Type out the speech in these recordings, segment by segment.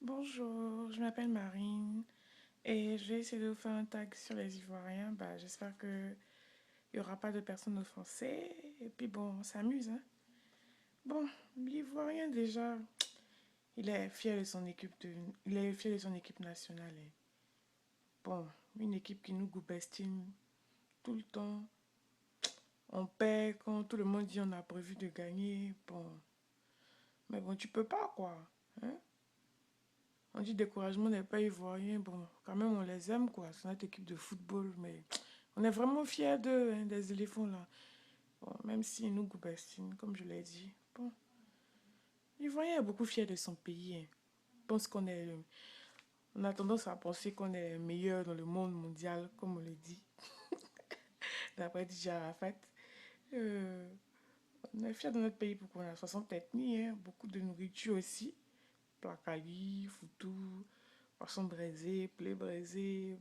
Bonjour, je m'appelle Marine et je vais essayer de vous faire un tag sur les Ivoiriens. J'espère qu'il n'y aura pas de personnes offensées. Et puis bon, on s'amuse, hein. Bon, l'Ivoirien déjà, il est fier de son il est fier de son équipe nationale, hein. Bon, une équipe qui nous goupestine tout le temps. On perd quand tout le monde dit on a prévu de gagner. Bon, mais bon, tu peux pas quoi, hein. On dit découragement n'est pas ivoirien. Bon, quand même, on les aime, quoi. C'est notre équipe de football, mais on est vraiment fiers d'eux, hein, des éléphants, là. Bon, même s'ils nous goubestinent, comme je l'ai dit. Bon, l'ivoirien est beaucoup fier de son pays, hein. Je pense on a tendance à penser qu'on est meilleur dans le monde mondial, comme on le dit, d'après DJ Arafat. Euh, on est fiers de notre pays pour qu'on a 60 ethnies, hein, beaucoup de nourriture aussi. Placali, foutou, poisson braisé, poulet braisé,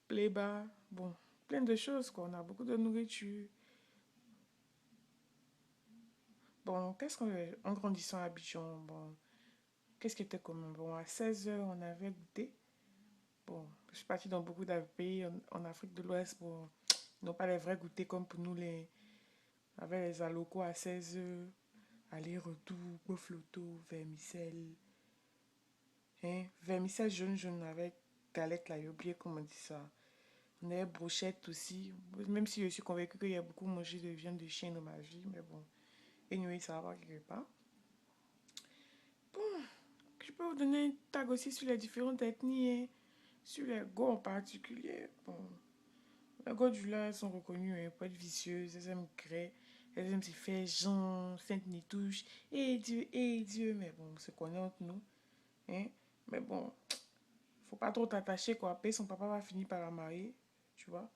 play-bas, bon, plein de choses, quoi. On a beaucoup de nourriture. Bon, en grandissant à Abidjan, bon, qu'est-ce qui était commun? Bon, à 16 heures, on avait goûté. Bon, je suis partie dans beaucoup de pays en Afrique de l'Ouest. Bon, ils n'ont pas les vrais goûters comme pour nous, avec les alocos à 16 heures, aller-retour, bœuf loto, vermicelle. Hein? Vermicelle jaune avec galette, là, j'ai oublié comment on dit ça. On avait brochette aussi, même si je suis convaincue qu'il y a beaucoup mangé de viande de chien dans ma vie, mais bon. Anyway, ça va quelque part. Bon, je peux vous donner un tag aussi sur les différentes ethnies, hein, sur les Go en particulier. Bon, les Go du là sont reconnus hein, pour être vicieuses, elles aiment grès, elles aiment se faire Jean, Sainte-Nitouche, et Dieu, mais bon, c'est qu'on est entre nous. Hein. Mais bon, faut pas trop t'attacher, quoi. Après, son papa va finir par la marier, tu vois.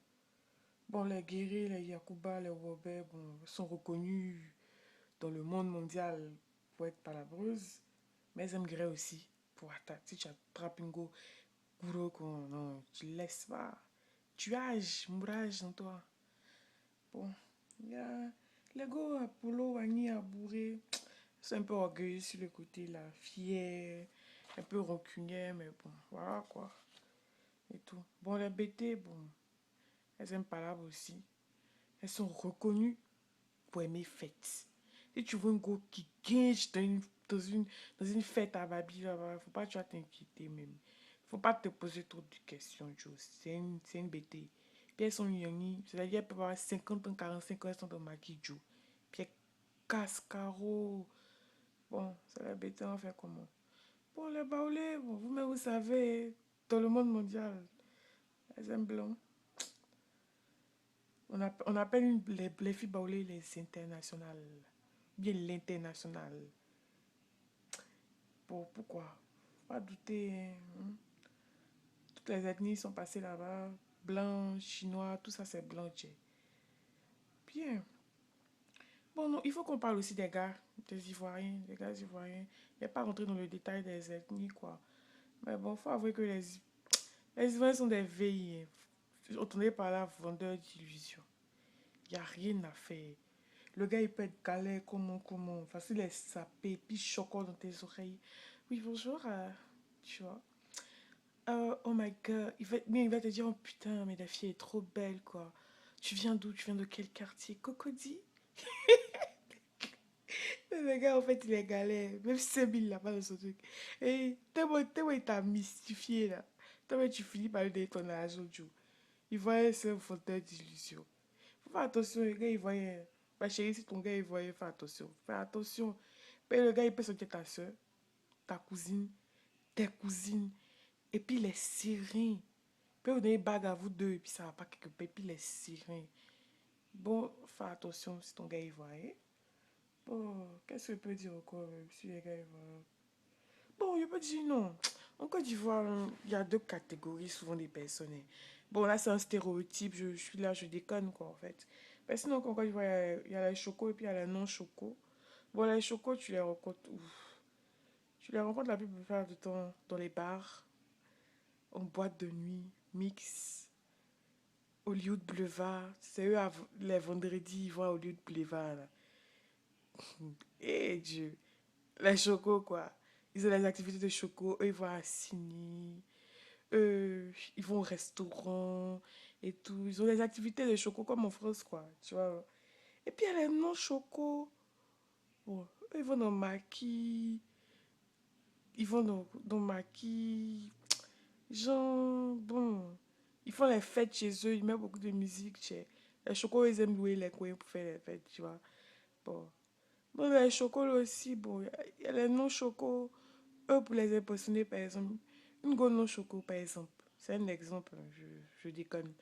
Bon, les guerriers, les Yakuba, les Robert, bon, sont reconnus dans le monde mondial pour être palabreuses. Mais elles aiment gré aussi. Pour attaquer, si tu attrapes une go, gros, non, tu laisses pas. Tuage, mourage en toi. Bon, il y a les go Apollo, Wani, Abouré. C'est un peu orgueilleux sur le côté là, fier, un peu rancunier, mais bon, voilà quoi. Et tout. Bon, les BT, bon, elles aiment palabre aussi. Elles sont reconnues pour aimer fête. Si tu vois un go qui guinche dans une fête à Babi, là-bas, faut pas que tu vas t'inquiéter même. Faut pas te poser trop de questions, Joe. C'est une bêtise. Puis elles sont young, c'est-à-dire elles peuvent avoir 50 ans, 45 ans, elles sont dans maquis, Joe. Puis elles cassent, carreaux. Bon, c'est la bêtise, on fait comment? Bon, les baoulés, bon, vous-même, vous savez, dans le monde mondial, elles aiment blanc. On appelle les filles baoulées les internationales. Bien l'international. Pourquoi? Pas douter, hein. Toutes les ethnies sont passées là-bas. Blancs, chinois, tout ça c'est blanc. Bien. Bon, non, il faut qu'on parle aussi des gars, des Ivoiriens, des gars ivoiriens. Il n'y a pas rentré dans le détail des ethnies, quoi. Mais bon, il faut avouer que les Ivoiriens sont des veilles. Entendez par là, vendeurs d'illusions. Il n'y a rien à faire. Le gars, il peut être galère, comment. Facile à saper, puis chocolat dans tes oreilles. Oui, bonjour, tu vois. Oh my god, il va te dire, oh putain, mais la fille est trop belle, quoi. Tu viens d'où? Tu viens de quel quartier? Cocody? Le gars, en fait, il est galère. Même 5000 là-bas dans son truc. Et tellement il t'a mystifié, là. Tellement tu finis par lui donner ton argent, Joe. Il voyait c'est un fauteuil d'illusion. Faut faire attention, le gars, il voyait. Ma chérie, si ton gars, il voyait, fais attention. Fais attention. Mais le gars, il peut sortir ta soeur, ta cousine, tes cousines. Et puis les sirènes. Peut vous donner une bague à vous deux et puis ça va pas quelque part. Et puis les sirènes. Bon, fais attention si ton gars il voit. Hein. Bon, qu'est-ce que je peux dire encore si les gars ils voient? Bon, je peux dire non. En Côte d'Ivoire, il y a deux catégories souvent des personnes. Hein. Bon, là c'est un stéréotype. Je suis là, je déconne quoi en fait. Mais sinon, en Côte d'Ivoire, il y a les chocos et puis il y a les non-chocos. Bon, les chocos, tu les rencontres où? Tu les rencontres la plupart du temps dans les bars, en boîte de nuit, mix. Hollywood Boulevard. C'est eux, les vendredis, ils vont à Hollywood Boulevard. Là. Eh Dieu. Les chocos, quoi. ils ont les activités de choco. Eux, ils vont à ciné. Eux, ils vont au restaurant et tout. Ils ont des activités de choco comme en France, quoi. Tu vois. Et puis, il y a les non-choco. Bon, eux, ils vont dans maquis. Ils vont dans maquis. Genre, bon. Ils font les fêtes chez eux. Ils mettent beaucoup de musique. Les chocos, ils aiment louer les coins pour faire les fêtes, tu vois. Bon. Bon, les chocos aussi, bon. Il y a les non-chocos. Eux, pour les impressionner, par exemple. Une go non-choco, par exemple. C'est un exemple, hein, je déconne.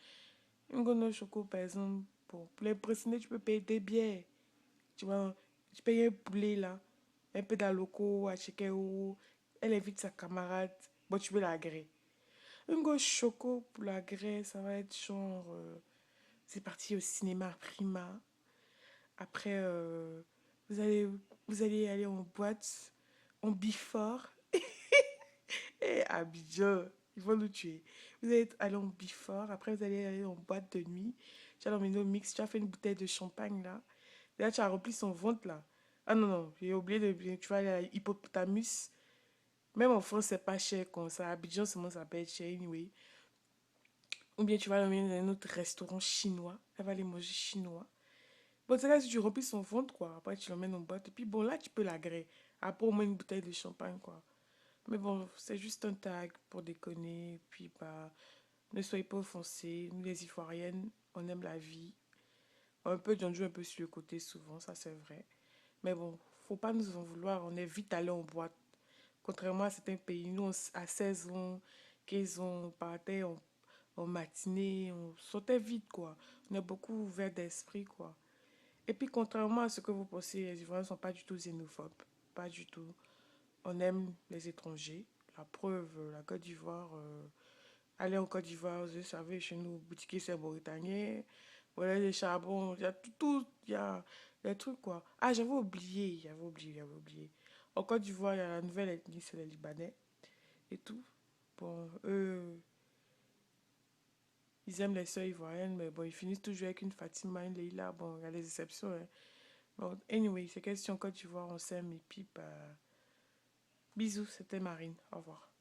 Une go non-choco, par exemple. Bon, pour les impressionner, tu peux payer des bières. Tu vois, tu payes un poulet, là. Un peu d'aloco, à chekeo. Elle invite sa camarade. Bon, tu veux la grille. Un go choco pour la graisse, ça va être genre. C'est parti au cinéma Prima. Après, vous allez aller en boîte, en bifort. Et à Abidjan, ils vont nous tuer. Vous allez aller en bifort. Après, vous allez aller en boîte de nuit. Tu as l'emmener au mix. Tu as fait une bouteille de champagne là. Et là, tu as rempli son ventre là. Ah non, non, j'ai oublié de. Tu vas aller à Hippopotamus. Même en France, c'est pas cher comme ça. À Abidjan, ça peut être cher anyway. Ou bien tu vas l'emmener dans un autre restaurant chinois. Elle va aller manger chinois. Bon, c'est là si tu remplis son ventre, quoi. Après, tu l'emmènes en boîte. Et puis, bon, là, tu peux l'agréer. Après, au moins une bouteille de champagne, quoi. Mais bon, c'est juste un tag pour déconner. Puis, bah, ne soyez pas offensés. Nous, les Ivoiriennes, on aime la vie. Un peu j'en joue un peu sur le côté souvent, ça c'est vrai. Mais bon, faut pas nous en vouloir. On est vite allé en boîte. Contrairement à certains pays, nous, à 16 ans, 15 ans, on partait en matinée, on sautait vite, quoi. On est beaucoup ouvert d'esprit, quoi. Et puis, contrairement à ce que vous pensez, les Ivoiriens ne sont pas du tout xénophobes. Pas du tout. On aime les étrangers. La preuve, la Côte d'Ivoire, aller en Côte d'Ivoire, vous savez, chez nous, boutique c'est mauritanien. Voilà, les charbons, il y a tout, il y a des trucs, quoi. Ah, j'avais oublié. En Côte d'Ivoire, il y a la nouvelle ethnie, c'est les Libanais et tout. Bon, eux, ils aiment les sœurs ivoiriennes, mais bon, ils finissent toujours avec une Fatima, une Leila. Bon, il y a les exceptions, hein. Bon, anyway, c'est question Côte d'Ivoire, on s'aime et puis, bah, bisous, c'était Marine. Au revoir.